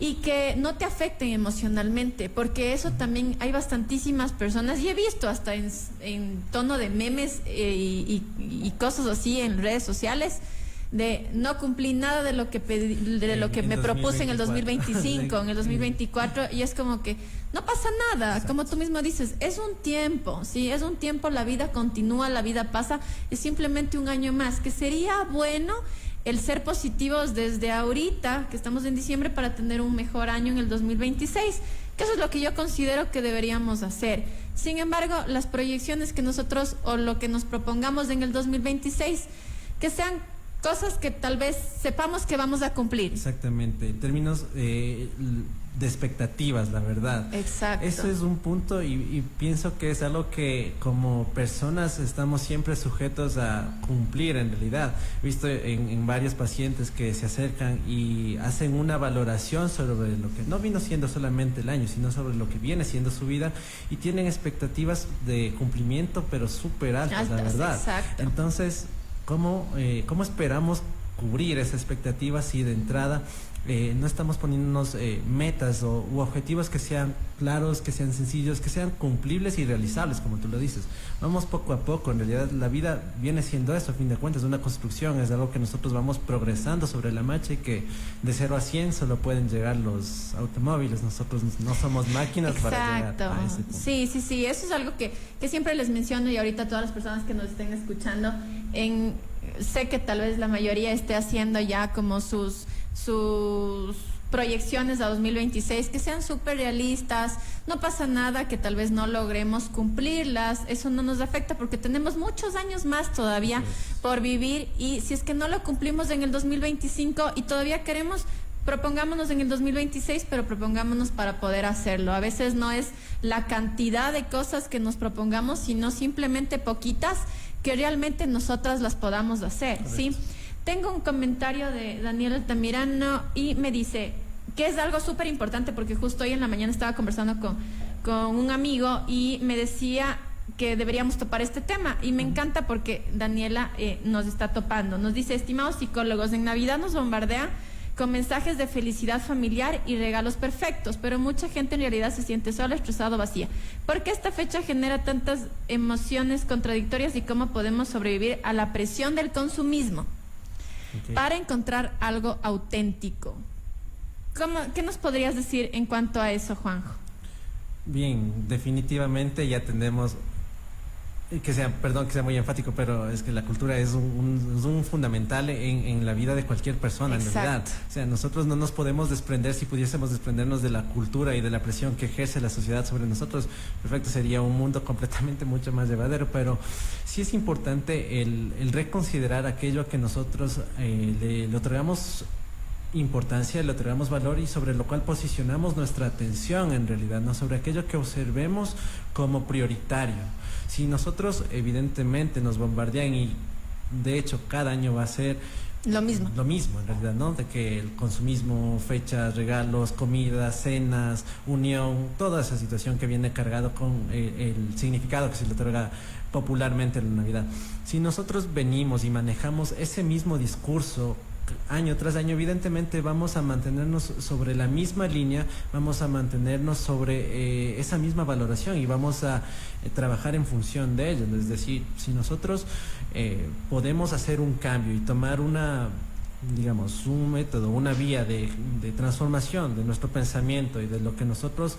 y que no te afecten emocionalmente, porque eso también hay bastantísimas personas, y he visto hasta en tono de memes y cosas así en redes sociales, de no cumplí nada de lo que me propuse en el 2025, en el 2024, y es como que no pasa nada. Exacto. Como tú mismo dices, es un tiempo, sí, es un tiempo, la vida continúa, la vida pasa, es simplemente un año más, que sería bueno el ser positivos desde ahorita, que estamos en diciembre, para tener un mejor año en el 2026, que eso es lo que yo considero que deberíamos hacer. Sin embargo, las proyecciones que nosotros, o lo que nos propongamos en el 2026, que sean cosas que tal vez sepamos que vamos a cumplir. Exactamente, en términos de expectativas, la verdad. Exacto. Eso es un punto, y pienso que es algo que como personas estamos siempre sujetos a cumplir en realidad. He visto en varios pacientes que se acercan y hacen una valoración sobre lo que no vino siendo solamente el año, sino sobre lo que viene siendo su vida, y tienen expectativas de cumplimiento pero súper altas, la verdad. Exacto. Entonces, ¿cómo esperamos cubrir esa expectativa si de entrada no estamos poniéndonos metas u objetivos que sean claros, que sean sencillos, que sean cumplibles y realizables, como tú lo dices? Vamos poco a poco. En realidad la vida viene siendo eso, a fin de cuentas, una construcción, es algo que nosotros vamos progresando sobre la marcha, y que de 0 a 100 solo pueden llegar los automóviles. Nosotros no somos máquinas. Exacto. Para llegar a ese punto. Sí, eso es algo que siempre les menciono, y ahorita todas las personas que nos estén escuchando, sé que tal vez la mayoría esté haciendo ya como sus proyecciones a 2026, que sean súper realistas. No pasa nada que tal vez no logremos cumplirlas, eso no nos afecta, porque tenemos muchos años más todavía por vivir, y si es que no lo cumplimos en el 2025 y todavía queremos, propongámonos en el 2026, pero propongámonos para poder hacerlo. A veces no es la cantidad de cosas que nos propongamos, sino simplemente poquitas que realmente nosotras las podamos hacer. Correcto. ¿Sí? Tengo un comentario de Daniel Altamirano, y me dice que es algo súper importante, porque justo hoy en la mañana estaba conversando con un amigo y me decía que deberíamos topar este tema, y me encanta porque Daniela nos está topando. Nos dice: estimados psicólogos, en Navidad nos bombardean con mensajes de felicidad familiar y regalos perfectos, pero mucha gente en realidad se siente sola, estresada, vacía. ¿Por qué esta fecha genera tantas emociones contradictorias, y cómo podemos sobrevivir a la presión del consumismo para encontrar algo auténtico? ¿Qué nos podrías decir en cuanto a eso, Juanjo? Bien, definitivamente ya tenemos que sea muy enfático, pero es que la cultura es un fundamental en la vida de cualquier persona. Exacto. En realidad. O sea, nosotros no nos podemos desprender. Si pudiésemos desprendernos de la cultura y de la presión que ejerce la sociedad sobre nosotros, perfecto, sería un mundo completamente mucho más llevadero. Pero sí es importante el reconsiderar aquello a que nosotros le otorgamos importancia, le otorgamos valor, y sobre lo cual posicionamos nuestra atención en realidad, ¿no? Sobre aquello que observemos como prioritario. Si nosotros evidentemente nos bombardean, y de hecho cada año va a ser lo mismo en realidad, ¿no? De que el consumismo, fechas, regalos, comidas, cenas, unión, toda esa situación que viene cargado con el significado que se le otorga popularmente en la Navidad. Si nosotros venimos y manejamos ese mismo discurso año tras año, evidentemente vamos a mantenernos sobre la misma línea, vamos a mantenernos sobre esa misma valoración, y vamos a trabajar en función de ello. Es decir, si nosotros podemos hacer un cambio y tomar una digamos, un método, una vía de transformación de nuestro pensamiento y de lo que nosotros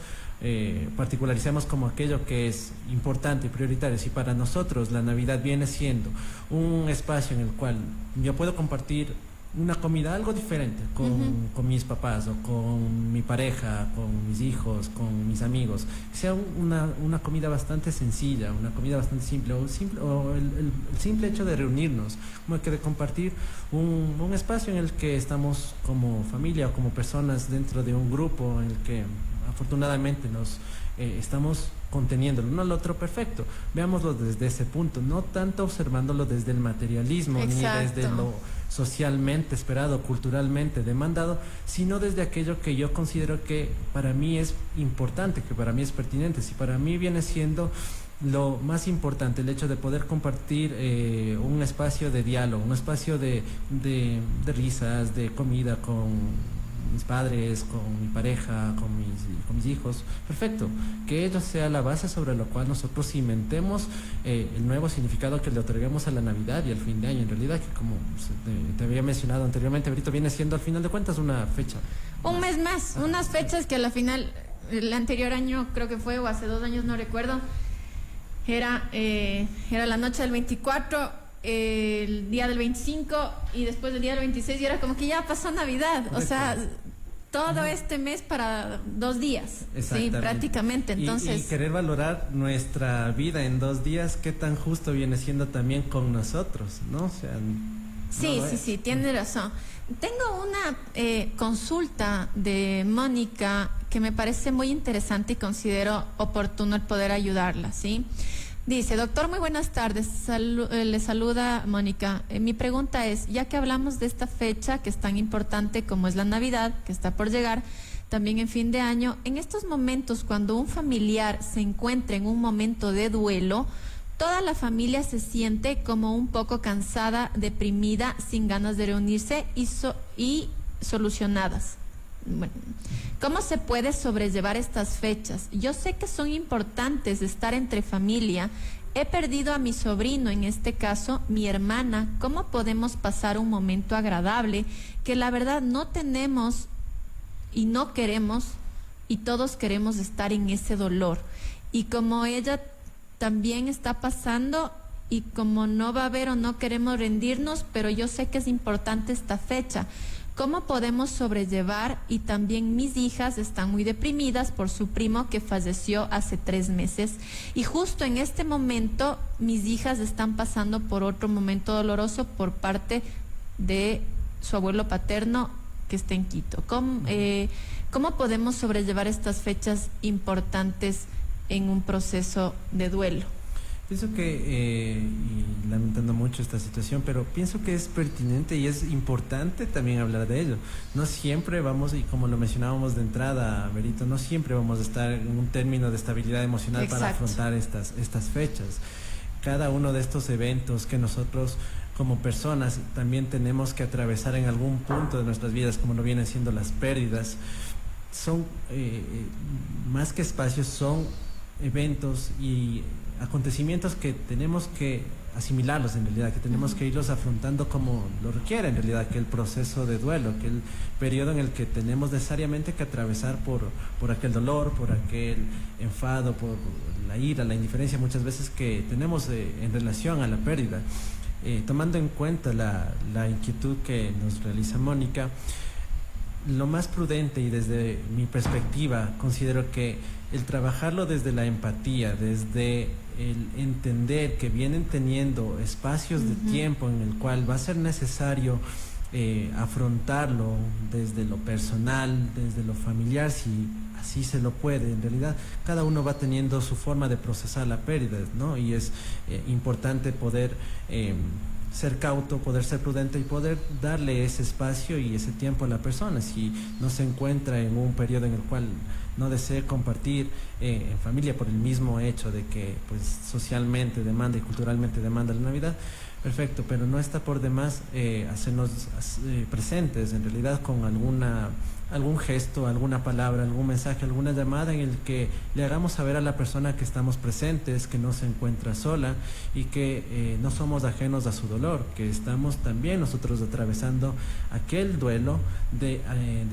particularizamos como aquello que es importante y prioritario. Si para nosotros la Navidad viene siendo un espacio en el cual yo puedo compartir una comida algo diferente con mis papás o con mi pareja, con mis hijos, con mis amigos, que sea una comida bastante sencilla, una comida bastante simple, o el simple hecho de reunirnos, como que de compartir un espacio en el que estamos como familia o como personas dentro de un grupo en el que afortunadamente nos estamos conteniendo el uno al otro, perfecto. Veámoslo desde ese punto, no tanto observándolo desde el materialismo, Exacto. ni desde lo socialmente esperado, culturalmente demandado, sino desde aquello que yo considero que para mí es importante, que para mí es pertinente. Si para mí viene siendo lo más importante el hecho de poder compartir un espacio de diálogo, un espacio de risas, de comida con mis padres, con mi pareja, con mis hijos, perfecto, que ello sea la base sobre la cual nosotros cimentemos el nuevo significado que le otorguemos a la Navidad y al fin de año. En realidad, que como te había mencionado anteriormente, Brito, viene siendo al final de cuentas una fecha. Un mes más, unas fechas que a la final, el anterior año creo que fue, o hace 2 años, no recuerdo, era la noche del 24, el día del 25 y después del día del 26, y era como que ya pasó Navidad. Correcto. O sea, todo este mes para 2 días, sí, prácticamente. Entonces, y querer valorar nuestra vida en 2 días, qué tan justo viene siendo también con nosotros, ¿no? O sea, sí, tiene razón. Tengo una consulta de Mónica que me parece muy interesante y considero oportuno el poder ayudarla, ¿sí? Dice: doctor, muy buenas tardes. Le saluda Mónica. Mi pregunta es, ya que hablamos de esta fecha que es tan importante como es la Navidad, que está por llegar, también en fin de año, en estos momentos cuando un familiar se encuentra en un momento de duelo, toda la familia se siente como un poco cansada, deprimida, sin ganas de reunirse y solucionadas. Bueno, ¿cómo se puede sobrellevar estas fechas? Yo sé que son importantes estar entre familia. He perdido a mi sobrino, en este caso, mi hermana. ¿Cómo podemos pasar un momento agradable que la verdad no tenemos y no queremos, y todos queremos estar en ese dolor? Y como ella también está pasando, y como no va a haber o no queremos rendirnos, pero yo sé que es importante esta fecha. ¿Cómo podemos sobrellevar? Y también mis hijas están muy deprimidas por su primo que falleció hace 3 meses. Y justo en este momento mis hijas están pasando por otro momento doloroso por parte de su abuelo paterno que está en Quito. ¿Cómo podemos sobrellevar estas fechas importantes en un proceso de duelo? Pienso que, y lamentando mucho esta situación, pero pienso que es pertinente y es importante también hablar de ello. No siempre vamos, y como lo mencionábamos de entrada, Berito, no siempre vamos a estar en un término de estabilidad emocional. Exacto. Para afrontar estas fechas. Cada uno de estos eventos que nosotros como personas también tenemos que atravesar en algún punto de nuestras vidas, como lo vienen siendo las pérdidas, son más que espacios, son eventos y acontecimientos que tenemos que asimilarlos en realidad, que tenemos que irlos afrontando como lo requiere en realidad, que el proceso de duelo, que el periodo en el que tenemos necesariamente que atravesar por aquel dolor, por aquel enfado, por la ira, la indiferencia muchas veces que tenemos en relación a la pérdida. Tomando en cuenta la inquietud que nos realiza Mónica, lo más prudente y desde mi perspectiva considero que el trabajarlo desde la empatía, desde el entender que vienen teniendo espacios de tiempo en el cual va a ser necesario afrontarlo desde lo personal, desde lo familiar, si así se lo puede. En realidad, cada uno va teniendo su forma de procesar la pérdida, ¿no? Y es importante poder ser cauto, poder ser prudente y poder darle ese espacio y ese tiempo a la persona. Si no se encuentra en un periodo en el cual no desee compartir en familia por el mismo hecho de que pues socialmente demanda y culturalmente demanda la Navidad, perfecto, pero no está por demás hacernos presentes en realidad con alguna algún gesto, alguna palabra, algún mensaje, alguna llamada en el que le hagamos saber a la persona que estamos presentes, que no se encuentra sola y que no somos ajenos a su dolor, que estamos también nosotros atravesando aquel duelo de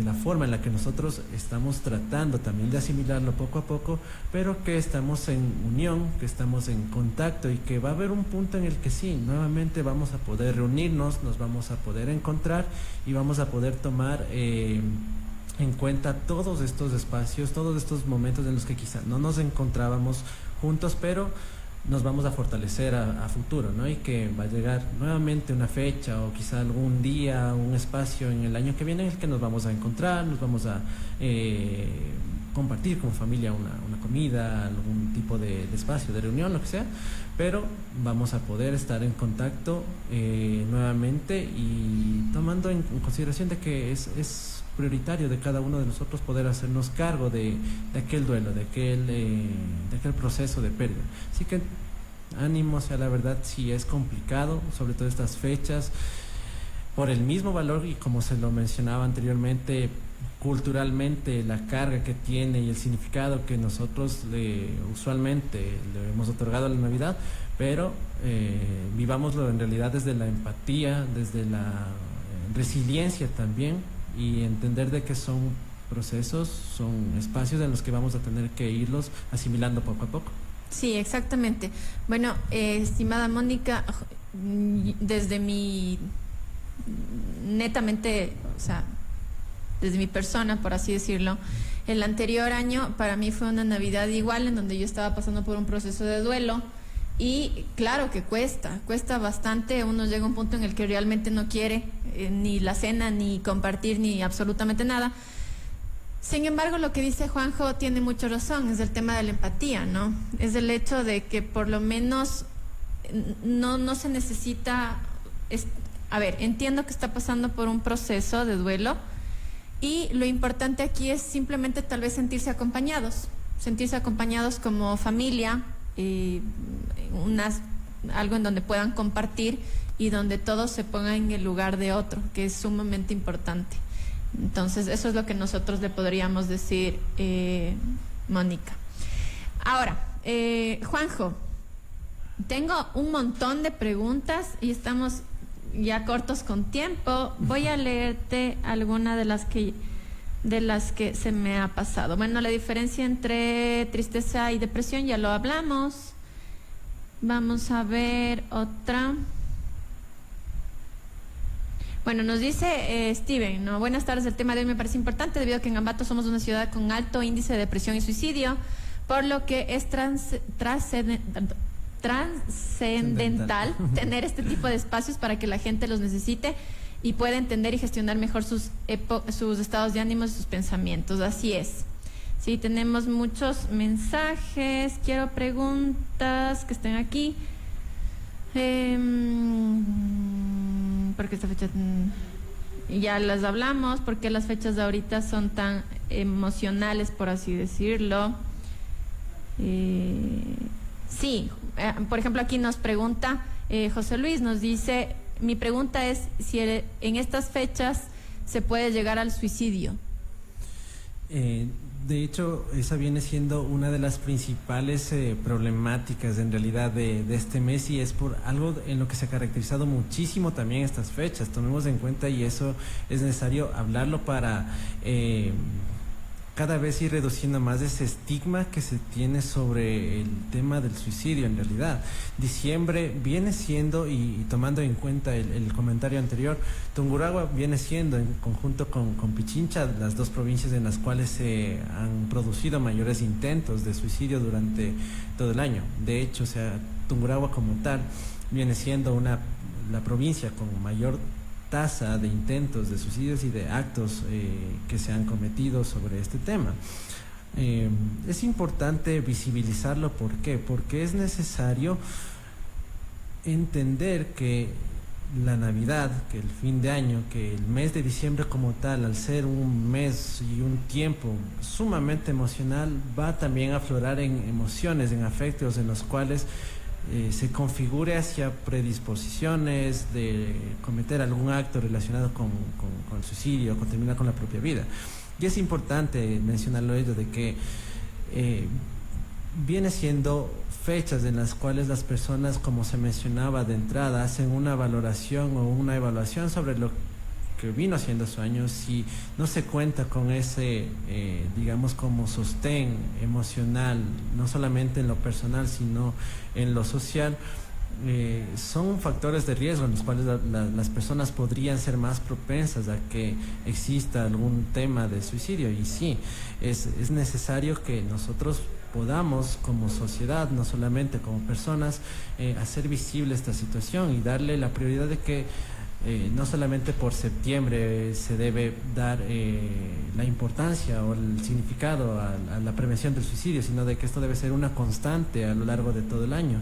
la forma en la que nosotros estamos tratando también de asimilarlo poco a poco, pero que estamos en unión, que estamos en contacto y que va a haber un punto en el que sí, nuevamente vamos a poder reunirnos, nos vamos a poder encontrar y vamos a poder tomar en cuenta todos estos espacios, todos estos momentos en los que quizá no nos encontrábamos juntos, pero nos vamos a fortalecer a futuro, ¿no? Y que va a llegar nuevamente una fecha o quizá algún día, un espacio en el año que viene en el que nos vamos a encontrar, nos vamos a compartir como familia una comida, algún tipo de espacio, de reunión, lo que sea, pero vamos a poder estar en contacto nuevamente y tomando en consideración de que es prioritario de cada uno de nosotros poder hacernos cargo de aquel duelo, de aquel proceso de pérdida. Así que ánimo, sea la verdad, sí es complicado, sobre todo estas fechas, por el mismo valor y como se lo mencionaba anteriormente, culturalmente la carga que tiene y el significado que nosotros usualmente le hemos otorgado a la Navidad, pero vivámoslo en realidad desde la empatía, desde la resiliencia también, y entender de que son procesos, son espacios en los que vamos a tener que irlos asimilando poco a poco. Sí, exactamente. Bueno, estimada Mónica, desde mi netamente, o sea, desde mi persona, por así decirlo, el anterior año para mí fue una Navidad igual en donde yo estaba pasando por un proceso de duelo. Y claro que cuesta bastante, uno llega a un punto en el que realmente no quiere ni la cena, ni compartir, ni absolutamente nada. Sin embargo, lo que dice Juanjo tiene mucha razón, es el tema de la empatía, ¿no? Es el hecho de que por lo menos no se necesita... A ver, entiendo que está pasando por un proceso de duelo y lo importante aquí es simplemente tal vez sentirse acompañados como familia, algo en donde puedan compartir y donde todos se pongan en el lugar de otro, que es sumamente importante. Entonces eso es lo que nosotros le podríamos decir, Mónica. Ahora, Juanjo, tengo un montón de preguntas y estamos ya cortos con tiempo. Voy a leerte alguna de las que se me ha pasado. Bueno, la diferencia entre tristeza y depresión ya lo hablamos. Vamos a ver otra. Bueno, nos dice Steven, ¿no? Buenas tardes, el tema de hoy me parece importante debido a que en Ambato somos una ciudad con alto índice de depresión y suicidio, por lo que es trascendental tener este tipo de espacios para que la gente los necesite y pueda entender y gestionar mejor sus estados de ánimo y sus pensamientos. Así es. Sí, tenemos muchos mensajes. Quiero preguntas que estén aquí. Porque esta fecha ya las hablamos. ¿Por qué las fechas de ahorita son tan emocionales, por así decirlo? Sí, por ejemplo, aquí nos pregunta José Luis, nos dice... Mi pregunta es si en estas fechas se puede llegar al suicidio. De hecho, esa viene siendo una de las principales problemáticas en realidad de este mes y es por algo en lo que se ha caracterizado muchísimo también estas fechas. Tomemos en cuenta y eso es necesario hablarlo para cada vez ir reduciendo más ese estigma que se tiene sobre el tema del suicidio en realidad. Diciembre viene siendo, y tomando en cuenta el comentario anterior, Tungurahua viene siendo en conjunto con Pichincha las dos provincias en las cuales se han producido mayores intentos de suicidio durante todo el año. De hecho, o sea, Tungurahua como tal viene siendo la provincia con mayor tasa de intentos de suicidios y de actos que se han cometido sobre este tema. Es importante visibilizarlo. ¿Por qué? Porque es necesario entender que la Navidad, que el fin de año, que el mes de diciembre como tal, al ser un mes y un tiempo sumamente emocional, va también a aflorar en emociones, en afectos en los cuales se configure hacia predisposiciones de cometer algún acto relacionado con el suicidio, con terminar con la propia vida. Y es importante mencionarlo ello de que viene siendo fechas en las cuales las personas, como se mencionaba de entrada, hacen una valoración o una evaluación sobre lo que vino haciendo su año. Si no se cuenta con ese, digamos, como sostén emocional, no solamente en lo personal, sino en lo social, son factores de riesgo en los cuales las personas podrían ser más propensas a que exista algún tema de suicidio. Y sí, es necesario que nosotros podamos como sociedad, no solamente como personas, hacer visible esta situación y darle la prioridad de que no solamente por septiembre se debe dar la importancia o el significado a la prevención del suicidio, sino de que esto debe ser una constante a lo largo de todo el año.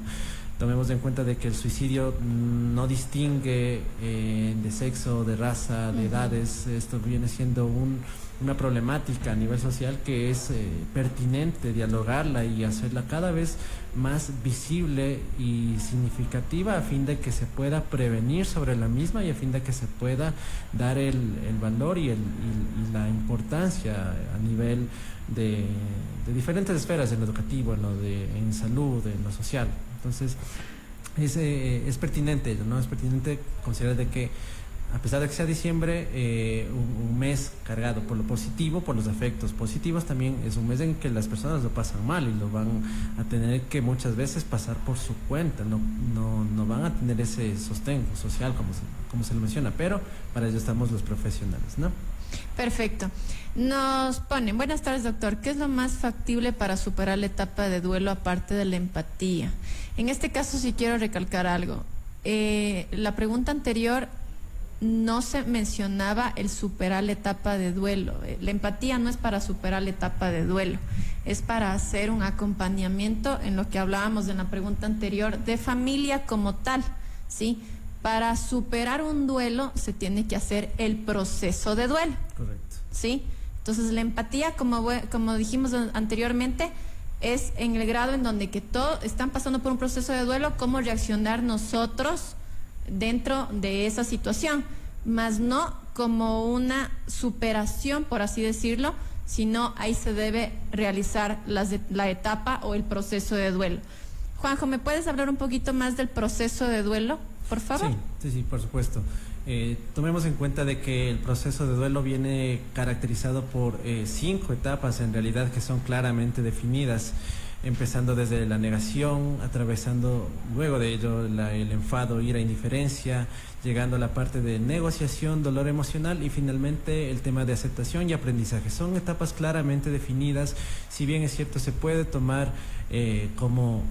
Tomemos en cuenta de que el suicidio no distingue de sexo, de raza, de edades. Esto viene siendo una problemática a nivel social que es pertinente dialogarla y hacerla cada vez más visible y significativa a fin de que se pueda prevenir sobre la misma y a fin de que se pueda dar el valor y la importancia a nivel de diferentes esferas, en lo educativo, en salud, en lo social. Entonces es pertinente, ¿no? Es pertinente considerar de que a pesar de que sea diciembre, un mes cargado por lo positivo, por los efectos positivos, también es un mes en que las personas lo pasan mal y lo van a tener que muchas veces pasar por su cuenta, no van a tener ese sostén social como se lo menciona, pero para ello estamos los profesionales, ¿no? Perfecto. Nos ponen, buenas tardes, doctor, ¿qué es lo más factible para superar la etapa de duelo aparte de la empatía? En este caso sí quiero recalcar algo. La pregunta anterior no se mencionaba el superar la etapa de duelo. La empatía no es para superar la etapa de duelo, es para hacer un acompañamiento en lo que hablábamos en la pregunta anterior de familia como tal, ¿sí? Para superar un duelo se tiene que hacer el proceso de duelo. Correcto. ¿Sí? Entonces la empatía, como dijimos anteriormente, es en el grado en donde que todos están pasando por un proceso de duelo, cómo reaccionar nosotros dentro de esa situación, más no como una superación, por así decirlo, sino ahí se debe realizar la etapa o el proceso de duelo. Juanjo, ¿me puedes hablar un poquito más del proceso de duelo, por favor? Sí, por supuesto. Tomemos en cuenta de que el proceso de duelo viene caracterizado por 5 etapas en realidad que son claramente definidas, empezando desde la negación, atravesando luego de ello el enfado, ira, indiferencia, llegando a la parte de negociación, dolor emocional y finalmente el tema de aceptación y aprendizaje. Son etapas claramente definidas, si bien es cierto se puede tomar como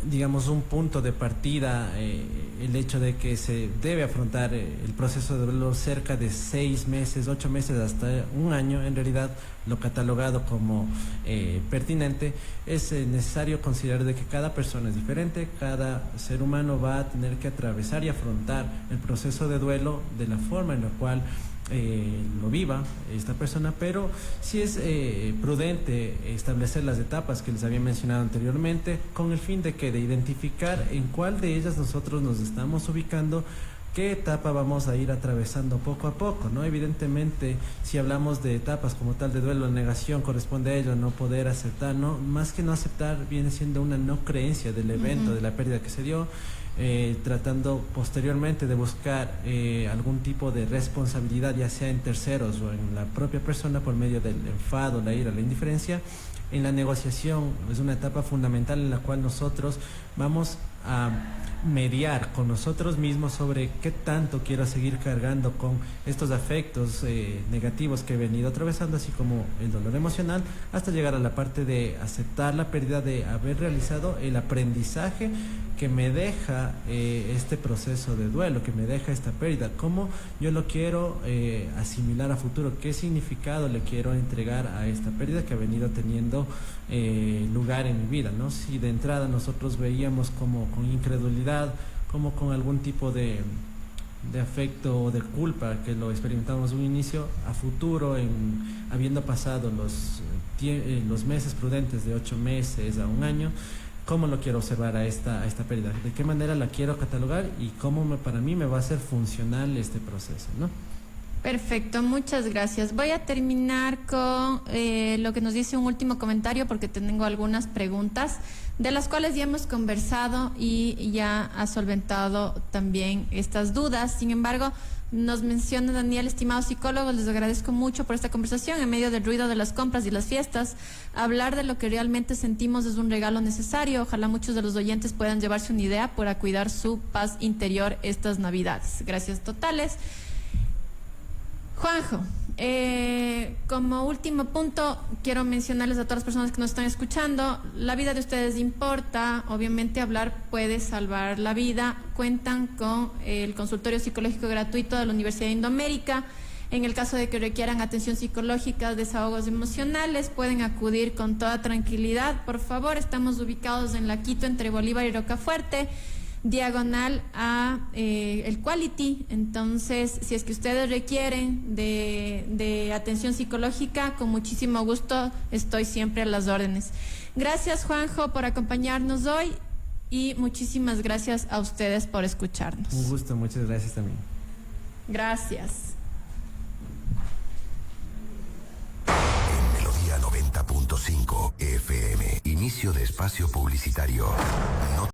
digamos un punto de partida el hecho de que se debe afrontar el proceso de duelo cerca de 6 meses, 8 meses hasta un año. En realidad lo catalogado como pertinente, es necesario considerar de que cada persona es diferente, cada ser humano va a tener que atravesar y afrontar el proceso de duelo de la forma en la cual lo viva esta persona, pero sí es prudente establecer las etapas que les había mencionado anteriormente con el fin de identificar en cuál de ellas nosotros nos estamos ubicando, qué etapa vamos a ir atravesando poco a poco, ¿no? Evidentemente, si hablamos de etapas como tal de duelo, negación, corresponde a ello, no poder aceptar, ¿no? Más que no aceptar, viene siendo una no creencia del evento, de la pérdida que se dio, tratando posteriormente de buscar algún tipo de responsabilidad, ya sea en terceros o en la propia persona por medio del enfado, la ira, la indiferencia. En la negociación es una etapa fundamental en la cual nosotros vamos a mediar con nosotros mismos sobre qué tanto quiero seguir cargando con estos afectos negativos que he venido atravesando, así como el dolor emocional, hasta llegar a la parte de aceptar la pérdida, de haber realizado el aprendizaje que me deja este proceso de duelo, que me deja esta pérdida, cómo yo lo quiero asimilar a futuro, qué significado le quiero entregar a esta pérdida que ha venido teniendo lugar en mi vida, ¿no? Si de entrada nosotros veíamos como con incredulidad, como con algún tipo de afecto o de culpa que lo experimentamos en un inicio, a futuro, habiendo pasado los meses prudentes de 8 meses a un año, cómo lo quiero observar a esta pérdida, de qué manera la quiero catalogar y cómo para mí me va a ser funcional este proceso, ¿no? Perfecto, muchas gracias. Voy a terminar con lo que nos dice un último comentario porque tengo algunas preguntas de las cuales ya hemos conversado y ya ha solventado también estas dudas. Sin embargo, nos menciona Daniel, estimados psicólogos, les agradezco mucho por esta conversación. En medio del ruido de las compras y las fiestas, hablar de lo que realmente sentimos es un regalo necesario. Ojalá muchos de los oyentes puedan llevarse una idea para cuidar su paz interior estas Navidades. Gracias totales. Juanjo, como último punto, quiero mencionarles a todas las personas que nos están escuchando, la vida de ustedes importa, obviamente hablar puede salvar la vida. Cuentan con el consultorio psicológico gratuito de la Universidad de Indoamérica. En el caso de que requieran atención psicológica, desahogos emocionales, pueden acudir con toda tranquilidad. Por favor, estamos ubicados en La Quito, entre Bolívar y Rocafuerte, diagonal a el Quality. Entonces, si es que ustedes requieren de atención psicológica, con muchísimo gusto estoy siempre a las órdenes. Gracias, Juanjo, por acompañarnos hoy y muchísimas gracias a ustedes por escucharnos. Un gusto, muchas gracias también. Gracias. En Melodía 90.5 FM, inicio de espacio publicitario.